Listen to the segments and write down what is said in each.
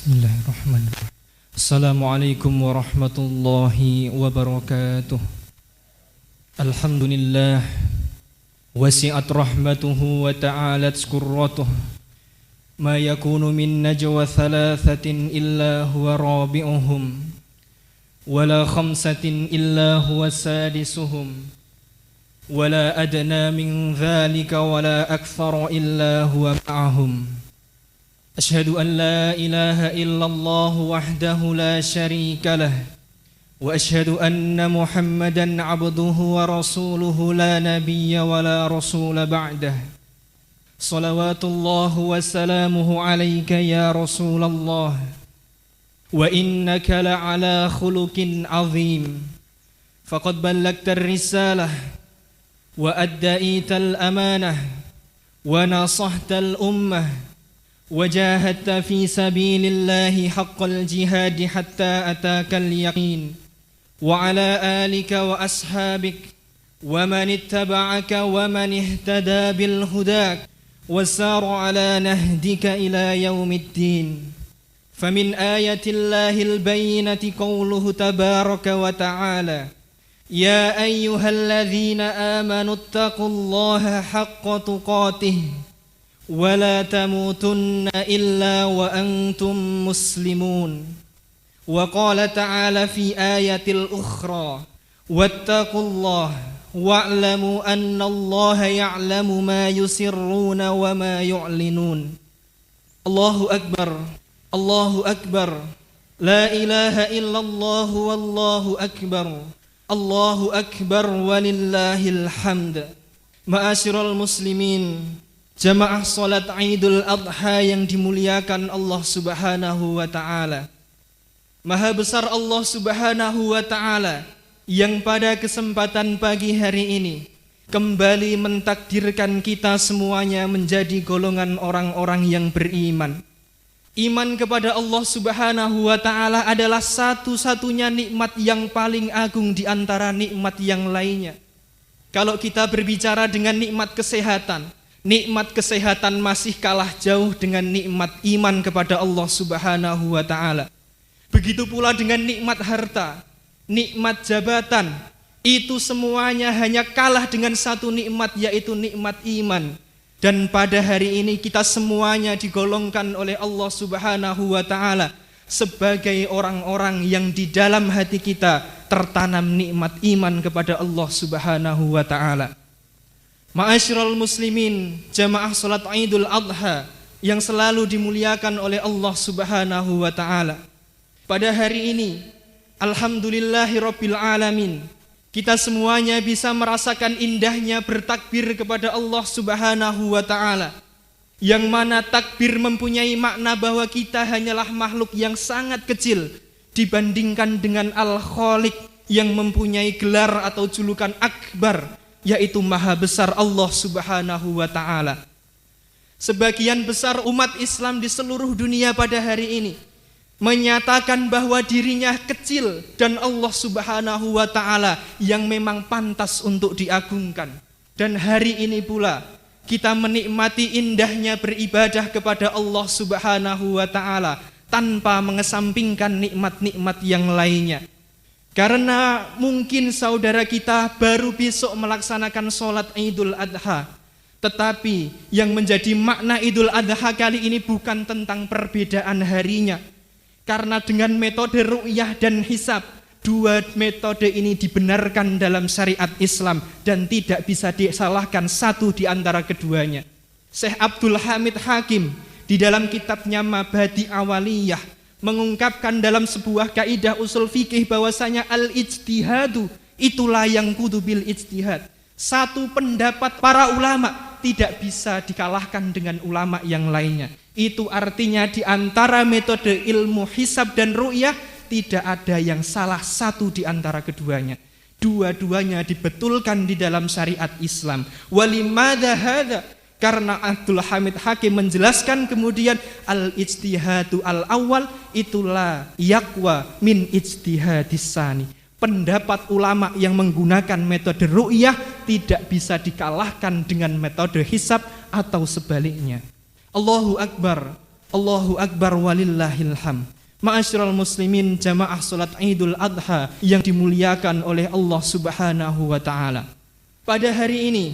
Bismillahirrahmanirrahim. Assalamualaikum warahmatullahi wabarakatuh. Alhamdulillah wasi'at rahmatuhu wa ta'alat qurratuh. Ma yakunu min najwa thalathatin illa huwa rabi'uhum wala khamsatin illa huwa sadisuhum wala adna min dhalika wala akthara illa huwa ma'ahum. أشهد أن لا إله إلا الله وحده لا شريك له وأشهد أن محمدا عبده ورسوله لا نبي ولا رسول بعده صلوات الله وسلامه عليك يا رسول الله وإنك لعلى خلق عظيم فقد بلغت الرسالة وأديت الأمانة ونصحت الأمة وجاهدت في سبيل الله حق الجهاد حتى أتاك اليقين وعلى آلك وأصحابك ومن اتبعك ومن اهتدى بالهداك وسار على نهدك إلى يوم الدين. فمن آية الله البينة قوله تبارك وتعالى يا أيها الذين آمنوا اتقوا الله حق تقاته ولا تموتن إلا وأنتم مسلمون. وقال تعالى في آية الأخرى واتقوا الله واعلموا أن الله يعلم ما يسرون وما يعلنون. الله أكبر الله أكبر لا إله إلا الله والله أكبر الله أكبر ولله الحمد. Ma'asyiral muslimin, jamaah salat Idul Adha yang dimuliakan Allah Subhanahu wa ta'ala. Maha besar Allah Subhanahu wa ta'ala yang pada kesempatan pagi hari ini kembali mentakdirkan kita semuanya menjadi golongan orang-orang yang beriman. Iman kepada Allah Subhanahu wa ta'ala adalah satu-satunya nikmat yang paling agung di antara nikmat yang lainnya. Kalau kita berbicara dengan nikmat kesehatan masih kalah jauh dengan nikmat iman kepada Allah Subhanahu wa ta'ala. Begitu pula dengan nikmat harta, nikmat jabatan, itu semuanya hanya kalah dengan satu nikmat, yaitu nikmat iman. Dan pada hari ini kita semuanya digolongkan oleh Allah Subhanahu wa ta'ala sebagai orang-orang yang di dalam hati kita tertanam nikmat iman kepada Allah Subhanahu wa ta'ala. Ma'asyiral muslimin, jamaah salat Idul Adha yang selalu dimuliakan oleh Allah Subhanahu wa ta'ala. Pada hari ini, alhamdulillahirabbil alamin, kita semuanya bisa merasakan indahnya bertakbir kepada Allah Subhanahu wa ta'ala. Yang mana takbir mempunyai makna bahwa kita hanyalah makhluk yang sangat kecil dibandingkan dengan Al-Khaliq yang mempunyai gelar atau julukan akbar, yaitu maha besar Allah Subhanahu wa ta'ala. Sebagian besar umat Islam di seluruh dunia pada hari ini menyatakan bahwa dirinya kecil dan Allah Subhanahu wa ta'ala yang memang pantas untuk diagungkan. Dan hari ini pula kita menikmati indahnya beribadah kepada Allah Subhanahu wa ta'ala tanpa mengesampingkan nikmat-nikmat yang lainnya. Karena mungkin saudara kita baru besok melaksanakan sholat Idul Adha, tetapi yang menjadi makna Idul Adha kali ini bukan tentang perbedaan harinya. Karena dengan metode ru'yah dan hisab, dua metode ini dibenarkan dalam syariat Islam dan tidak bisa disalahkan satu di antara keduanya. Syekh Abdul Hamid Hakim di dalam kitabnya Mabadi Awaliyah mengungkapkan dalam sebuah kaidah usul fikih bahwasanya al-ijtihadu itulah yang kudu bil ijtihad. Satu pendapat para ulama tidak bisa dikalahkan dengan ulama yang lainnya. Itu artinya di antara metode ilmu hisab dan ru'yah tidak ada yang salah satu di antara keduanya. Dua-duanya dibetulkan di dalam syariat Islam. Walimada hadza? Karena Abdul Hamid Hakim menjelaskan kemudian al-ijtihadu al-awwal itulah yaqwa min ijtihadis tsani. Pendapat ulama yang menggunakan metode ru'yah tidak bisa dikalahkan dengan metode hisab atau sebaliknya. Allahu Akbar, Allahu Akbar walillahil hamd. Ma'asyiral muslimin, jamaah salat Idul Adha yang dimuliakan oleh Allah Subhanahu wa taala. Pada hari ini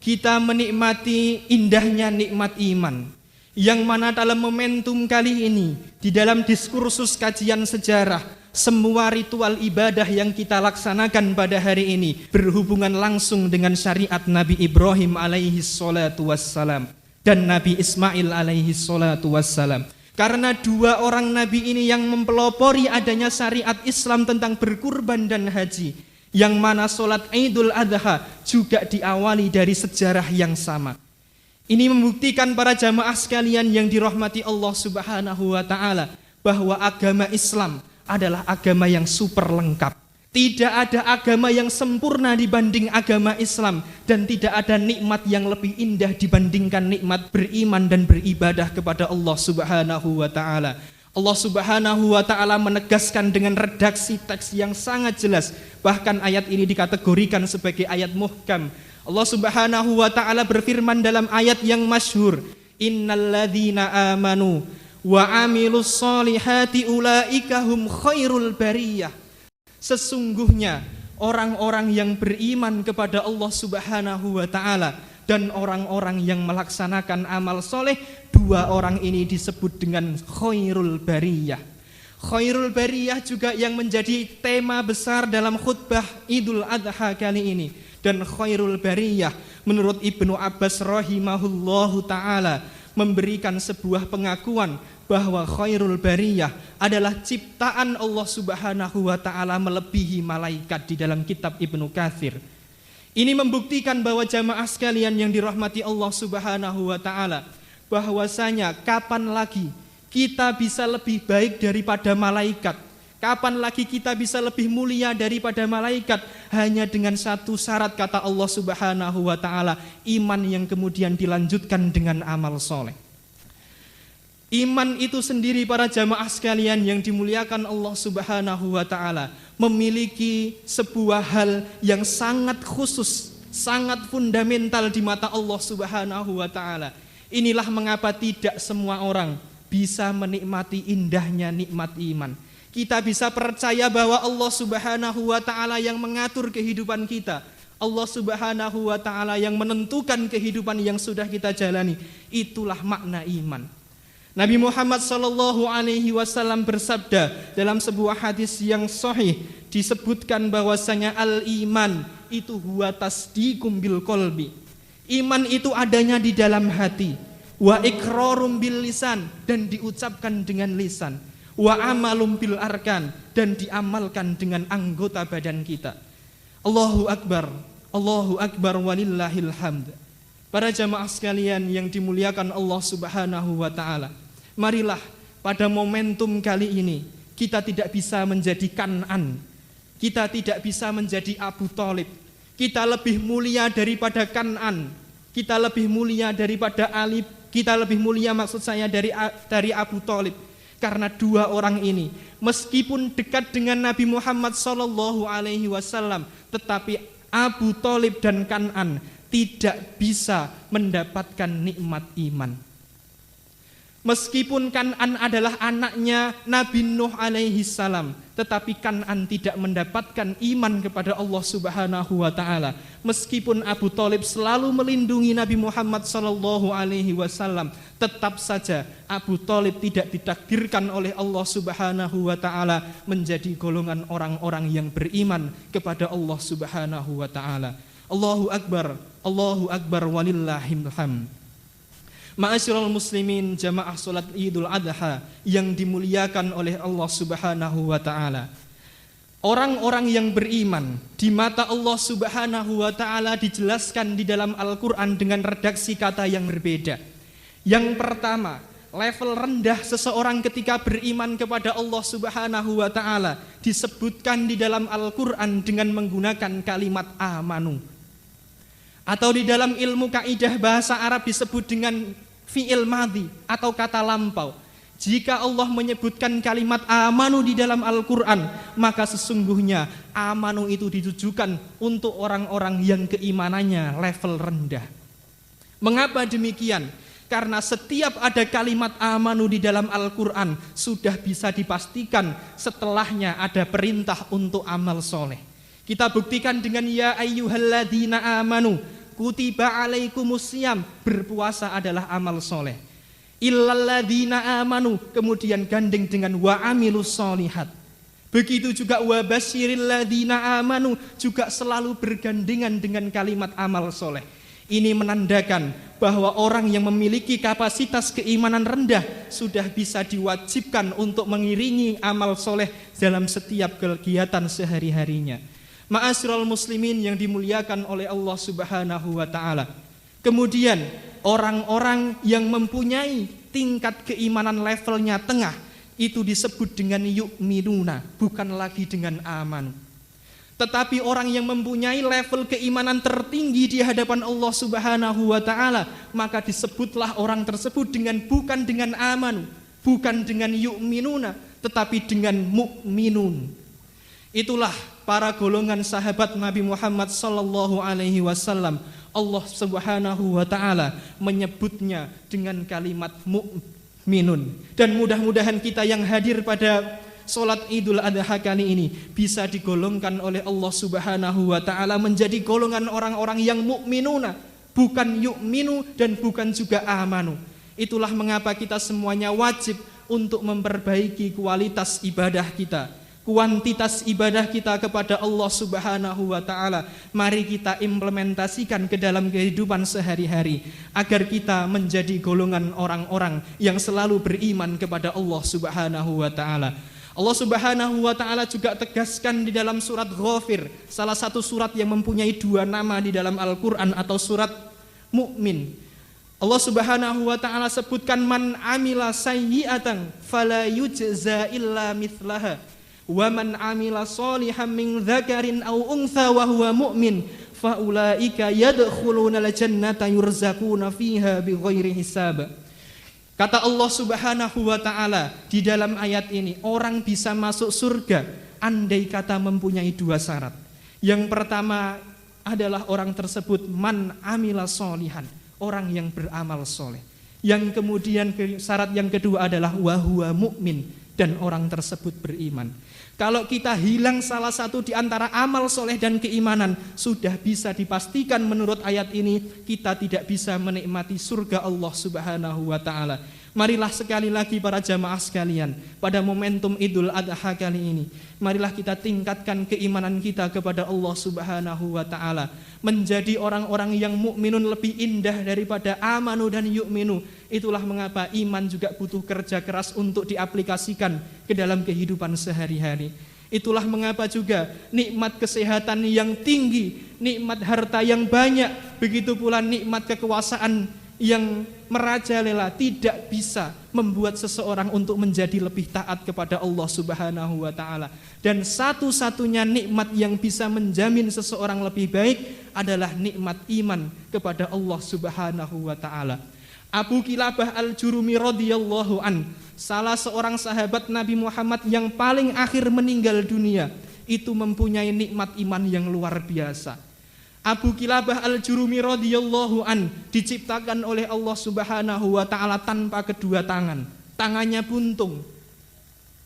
kita menikmati indahnya nikmat iman, yang mana dalam momentum kali ini, di dalam diskursus kajian sejarah, semua ritual ibadah yang kita laksanakan pada hari ini berhubungan langsung dengan syariat Nabi Ibrahim alaihi salatu wassalam dan Nabi Ismail alaihi salatu wassalam. Karena dua orang nabi ini yang mempelopori adanya syariat Islam tentang berkurban dan haji, yang mana sholat Idul Adha juga diawali dari sejarah yang sama. Ini membuktikan para jamaah sekalian yang dirahmati Allah Subhanahu wa taala bahwa agama Islam adalah agama yang super lengkap. Tidak ada agama yang sempurna dibanding agama Islam, dan tidak ada nikmat yang lebih indah dibandingkan nikmat beriman dan beribadah kepada Allah Subhanahu wa taala. Allah Subhanahu wa taala menegaskan dengan redaksi teks yang sangat jelas, bahkan ayat ini dikategorikan sebagai ayat muhkam. Allah Subhanahu wa taala berfirman dalam ayat yang masyhur, innalladzina amanu wa amilus solihati ulaika hum khairul bariyah. Sesungguhnya orang-orang yang beriman kepada Allah Subhanahu wa taala dan orang-orang yang melaksanakan amal soleh, dua orang ini disebut dengan khairul bariyah. Khairul bariyah juga yang menjadi tema besar dalam khutbah Idul Adha kali ini. Dan khairul bariyah menurut Ibnu Abbas rahimahullahu ta'ala memberikan sebuah pengakuan bahwa khairul bariyah adalah ciptaan Allah Subhanahu wa ta'ala melebihi malaikat di dalam kitab Ibnu Katsir. Ini membuktikan bahwa jamaah sekalian yang dirahmati Allah Subhanahu wa ta'ala, bahwasanya kapan lagi kita bisa lebih baik daripada malaikat, kapan lagi kita bisa lebih mulia daripada malaikat, hanya dengan satu syarat, kata Allah Subhanahu wa ta'ala, iman yang kemudian dilanjutkan dengan amal soleh. Iman itu sendiri para jamaah sekalian yang dimuliakan Allah Subhanahu wa ta'ala memiliki sebuah hal yang sangat khusus, sangat fundamental di mata Allah Subhanahu wa ta'ala. Inilah mengapa tidak semua orang bisa menikmati indahnya nikmat iman. Kita bisa percaya bahwa Allah Subhanahu wa ta'ala yang mengatur kehidupan kita, Allah Subhanahu wa ta'ala yang menentukan kehidupan yang sudah kita jalani. Itulah makna iman. Nabi Muhammad SAW bersabda dalam sebuah hadis yang sahih, disebutkan bahwasanya al-iman itu huwa tasdiqum bil qalbi. Iman itu adanya di dalam hati, wa iqrarum bil lisan, dan diucapkan dengan lisan, wa amalum bil arkan, dan diamalkan dengan anggota badan kita. Allahu Akbar walillahil hamd. Para jamaah sekalian yang dimuliakan Allah Subhanahu wa ta'ala, marilah pada momentum kali ini kita tidak bisa menjadi Kan'an, kita tidak bisa menjadi Abu Thalib. Kita lebih mulia daripada Kan'an, kita lebih mulia daripada Ali, kita lebih mulia maksud saya dari Abu Thalib. Karena dua orang ini meskipun dekat dengan Nabi Muhammad SAW, tetapi Abu Thalib dan Kan'an tidak bisa mendapatkan nikmat iman. Meskipun Kan'an adalah anaknya Nabi Nuh alaihi salam, tetapi Kan'an tidak mendapatkan iman kepada Allah Subhanahu wa ta'ala. Meskipun Abu Thalib selalu melindungi Nabi Muhammad sallallahu alaihi wasallam, tetap saja Abu Thalib tidak ditakdirkan oleh Allah Subhanahu wa ta'ala menjadi golongan orang-orang yang beriman kepada Allah Subhanahu wa ta'ala. Allahu Akbar walillahil hamd. Ma'asyiral muslimin, jamaah salat Idul Adha yang dimuliakan oleh Allah Subhanahu wa ta'ala. Orang-orang yang beriman di mata Allah Subhanahu wa ta'ala dijelaskan di dalam Al-Quran dengan redaksi kata yang berbeda. Yang pertama, level rendah seseorang ketika beriman kepada Allah Subhanahu wa ta'ala disebutkan di dalam Al-Quran dengan menggunakan kalimat amanu. Atau di dalam ilmu kaidah bahasa Arab disebut dengan fi'il madhi atau kata lampau. Jika Allah menyebutkan kalimat amanu di dalam Al-Quran, maka sesungguhnya amanu itu ditujukan untuk orang-orang yang keimanannya level rendah. Mengapa demikian? Karena setiap ada kalimat amanu di dalam Al-Quran sudah bisa dipastikan setelahnya ada perintah untuk amal soleh. Kita buktikan dengan ya ayyuhalladzina amanu kutiba alaikumusiyam, berpuasa adalah amal soleh. Illalladzina amanu, kemudian gandeng dengan wa amilus solihat. Begitu juga wa basyiril ladzina amanu, juga selalu bergandengan dengan kalimat amal soleh. Ini menandakan bahwa orang yang memiliki kapasitas keimanan rendah sudah bisa diwajibkan untuk mengiringi amal soleh dalam setiap kegiatan sehari-harinya. Ma'asyiral muslimin yang dimuliakan oleh Allah Subhanahu wa ta'ala. Kemudian orang-orang yang mempunyai tingkat keimanan levelnya tengah itu disebut dengan yu'minuna, bukan lagi dengan amanu. Tetapi orang yang mempunyai level keimanan tertinggi di hadapan Allah Subhanahu wa ta'ala, maka disebutlah orang tersebut bukan dengan amanu, bukan dengan yu'minuna, tetapi dengan mu'minun. Itulah para golongan sahabat Nabi Muhammad sallallahu alaihi wasallam. Allah Subhanahu wa ta'ala menyebutnya dengan kalimat mu'minun. Dan mudah-mudahan kita yang hadir pada Salat Idul Adha kali ini bisa digolongkan oleh Allah Subhanahu wa ta'ala menjadi golongan orang-orang yang mu'minuna, bukan yu'minu dan bukan juga amanu. Itulah mengapa kita semuanya wajib untuk memperbaiki kualitas ibadah kita, kuantitas ibadah kita kepada Allah Subhanahu wa ta'ala. Mari kita implementasikan ke dalam kehidupan sehari-hari agar kita menjadi golongan orang-orang yang selalu beriman kepada Allah Subhanahu wa ta'ala. Allah Subhanahu wa ta'ala juga tegaskan di dalam surat Ghafir, salah satu surat yang mempunyai 2 nama di dalam Al-Quran atau surat Mu'min. Allah Subhanahu wa ta'ala sebutkan man amila sayyi'atan fala yujza illa mithlaha wa man amila sholihan min dzakarin aw untha wa huwa mu'min fa ulaika yadkhuluna al-jannata yurzaquna fiha bighairi hisab. Kata Allah Subhanahu wa ta'ala di dalam ayat ini, orang bisa masuk surga andai kata mempunyai 2 syarat. Yang pertama adalah orang tersebut man amila sholihan, orang yang beramal soleh. Yang kemudian syarat yang kedua adalah wa huwa mu'min, dan orang tersebut beriman. Kalau kita hilang salah satu di antara amal soleh dan keimanan, sudah bisa dipastikan menurut ayat ini kita tidak bisa menikmati surga Allah Subhanahu wa ta'ala. Marilah sekali lagi para jamaah sekalian, pada momentum Idul Adha kali ini, marilah kita tingkatkan keimanan kita kepada Allah Subhanahu wa ta'ala, menjadi orang-orang yang mukminun lebih indah daripada amanu dan yu'minu. Itulah mengapa iman juga butuh kerja keras untuk diaplikasikan ke dalam kehidupan sehari-hari. Itulah mengapa juga nikmat kesehatan yang tinggi, nikmat harta yang banyak, begitu pula nikmat kekuasaan yang merajalela tidak bisa membuat seseorang untuk menjadi lebih taat kepada Allah Subhanahu wa ta'ala. Dan satu-satunya nikmat yang bisa menjamin seseorang lebih baik adalah nikmat iman kepada Allah Subhanahu wa ta'ala. Abu Kilabah Al-Jurumi radhiyallahu an, salah seorang sahabat Nabi Muhammad yang paling akhir meninggal dunia, itu mempunyai nikmat iman yang luar biasa. Abu Kilabah Al-Jurumi radhiyallahu an diciptakan oleh Allah Subhanahu wa ta'ala tanpa kedua tangan, tangannya buntung.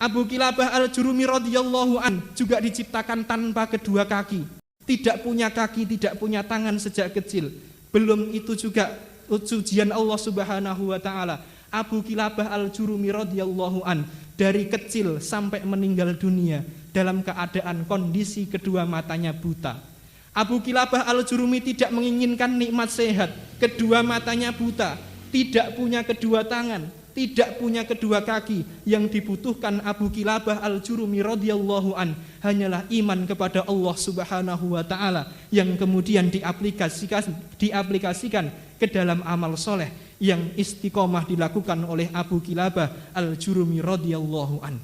Abu Kilabah Al-Jurumi radhiyallahu an juga diciptakan tanpa kedua kaki, tidak punya kaki, tidak punya tangan sejak kecil. Belum itu juga ujian Allah Subhanahu wa ta'ala. Abu Kilabah Al-Jurumi radhiyallahu an dari kecil sampai meninggal dunia dalam keadaan kondisi kedua matanya buta. Abu Kilabah Al-Jurumi tidak menginginkan nikmat sehat, kedua matanya buta, tidak punya kedua tangan, tidak punya kedua kaki. Yang dibutuhkan Abu Kilabah Al-Jurumi radhiyallahu an hanyalah iman kepada Allah Subhanahu wa ta'ala yang kemudian diaplikasikan ke dalam amal soleh yang istiqomah dilakukan oleh Abu Kilabah Al-Jurumi radhiyallahu an.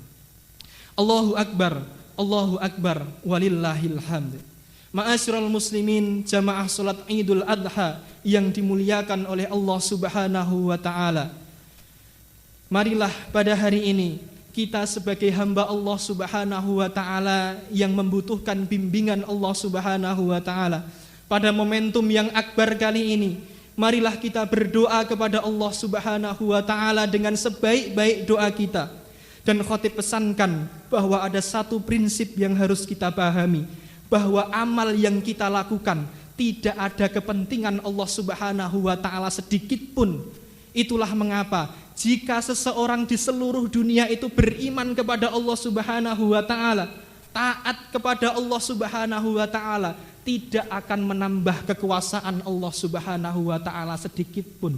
Allahu Akbar, walillahil hamd. Ma'asyiral muslimin, jamaah salat Idul Adha yang dimuliakan oleh Allah Subhanahu wa ta'ala. Marilah pada hari ini kita sebagai hamba Allah Subhanahu wa ta'ala yang membutuhkan bimbingan Allah Subhanahu wa ta'ala, pada momentum yang akbar kali ini, marilah kita berdoa kepada Allah Subhanahu wa taala dengan sebaik-baik doa kita. Dan khatib pesankan bahwa ada satu prinsip yang harus kita pahami, bahwa amal yang kita lakukan tidak ada kepentingan Allah Subhanahu wa taala sedikit pun. Itulah mengapa jika seseorang di seluruh dunia itu beriman kepada Allah Subhanahu wa taala, taat kepada Allah Subhanahu wa taala, tidak akan menambah kekuasaan Allah Subhanahu wa taala sedikit pun.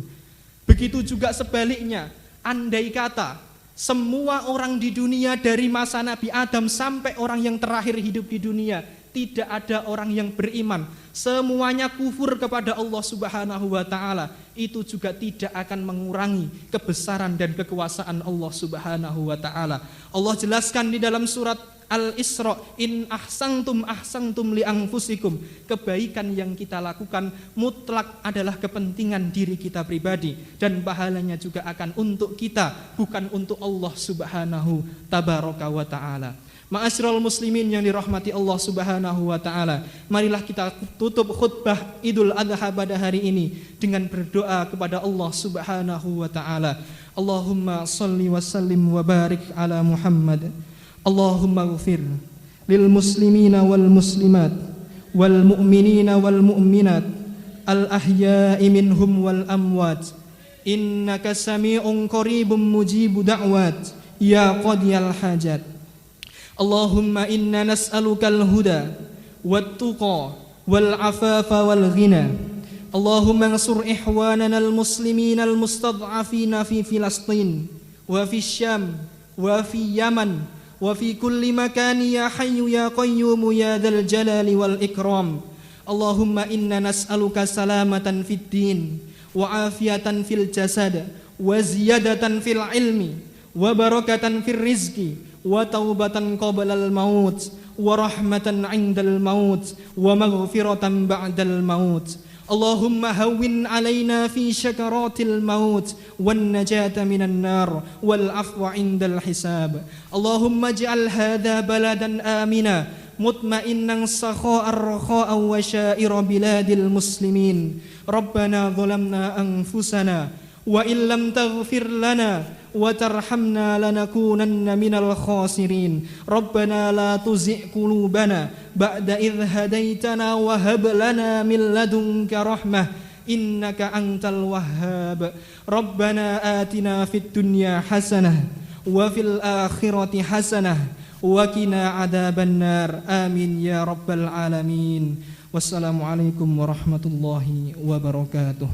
Begitu juga sebaliknya, andai kata semua orang di dunia dari masa Nabi Adam sampai orang yang terakhir hidup di dunia, tidak ada orang yang beriman, semuanya kufur kepada Allah Subhanahu wa taala, itu juga tidak akan mengurangi kebesaran dan kekuasaan Allah Subhanahu wa taala. Allah jelaskan di dalam surat Al-Isra, in ahsantum ahsantum li anfusikum. Kebaikan yang kita lakukan mutlak adalah kepentingan diri kita pribadi, dan pahalanya juga akan untuk kita, bukan untuk Allah Subhanahu tabaraka wa taala. Ma'asyiral muslimin yang dirahmati Allah Subhanahu wa taala, marilah kita tutup khutbah Idul Adha pada hari ini dengan berdoa kepada Allah Subhanahu wa taala. Allahumma shalli wa sallim wa barik ala Muhammad. Allahumma ighfir lil muslimina wal muslimat wal mu'minina wal mu'minat al ahya'i minhum wal amwat, innaka sami'un qaribun mujibu da'wat ya qadiyal hajat. Allahumma inna nas'alukal huda wat tuqa wal afafa wal ghina. Allahumma ansur ihwanana al muslimina al mustad'afina fi Filastin wa fi Syam wa fi Yaman wa fi kulli makan ya hayyu ya qayyum ya dzal jalali wal ikram. Allahumma inna nas'aluka salamatan fid din wa afiyatan fil jasad wa ziyadatan fil ilmi wa barakatan fil rizqi wa taubatan qabla al maut wa rahmatan 'indal maut wa maghfiratan ba'dal maut. Allahumma hawwin alaina fi syakaratil maut wan najata minan nar wal afwa 'indal hisab. Allahumma ij'al hadha baladan amina mutma'innan sakha'ar rakha'a wa syaira biladil muslimin. Rabbana zalamna anfusana wa illam taghfir lana wa tarhamna lanakunanna minal khasirin. Rabbana la tuzigh qulubana ba'da idh hadaitana wa hab lana min ladunka rahmah innaka antal wahhab. Rabbana atina fid dunya hasanah wa fil akhirati hasanah wa qina adzabannar. Amin ya rabbal alamin. Wassalamualaikum warahmatullahi wabarakatuh.